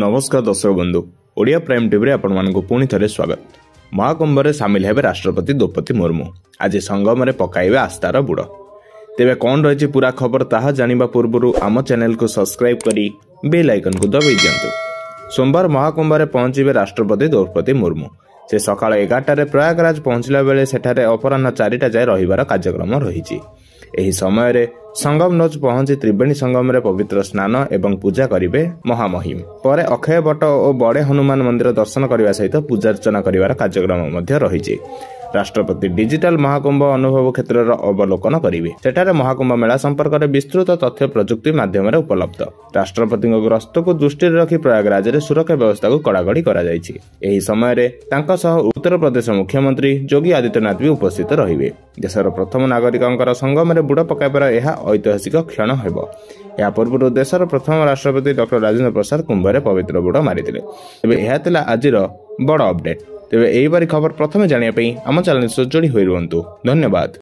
नमस्कार दर्शक बंधु ओडिया प्राइम टीवी रे आपण मानक पुणी थे स्वागत। महाकुंभ रे सामिल हेबे राष्ट्रपति द्रौपदी मुर्मू आज संगम रे पकाइबे आस्थार बुड़। तेबे कौन रही पूरा खबर ताहा जानिबा पूर्वरु आम चैनल को सब्सक्राइब करी बेल आइकन को दबाई दियंतु। सोमवार महाकुंभ रे पहुंचीबे राष्ट्रपति द्रौपदी मुर्मू। से सकाळ 11 प्रयागराज पहुंचला बेले सेठारे अपराह्न 4टा जाय रहिबार कार्यक्रम रहिछि। एही समय रे संगम नोच पहुंची त्रिवेणी संगम रे पवित्र स्नान एवं पूजा करिवे महामहिम। परे अक्षय वट और बड़े हनुमान मंदिर दर्शन करने सहित पूजार्चना करिवार कार्यक्रम मध्य रहिछि। राष्ट्रपति डिजिटल महाकुंभ अनुभव क्षेत्र अवलोकन करेंगे। सेठारे महाकुंभ मेला संपर्क में विस्तृत तथ्य प्रजुक्ति माध्यम उपलब्ध। राष्ट्रपति गस्त को दृष्टि रखी प्रयागराज में सुरक्षा व्यवस्था को कड़ाकड़ी कर समय उत्तर प्रदेश मुख्यमंत्री योगी आदित्यनाथ भी उपस्थित रहिबे। देशर प्रथम नागरिकों संगम में बुड़ पकाइबार यह ऐतिहासिक क्षण हेबो। या पूर्व देशर प्रथम राष्ट्रपति डॉ राजेंद्र प्रसाद कुंभ में पवित्र बुड़ मारिथिले। तेबे यह थिला आजिर बड़ अपडेट। तेबे एही बारी खबर प्रथमे जानिया पई आम चैनल सह जोड़ी होई रुहंतु। धन्यवाद।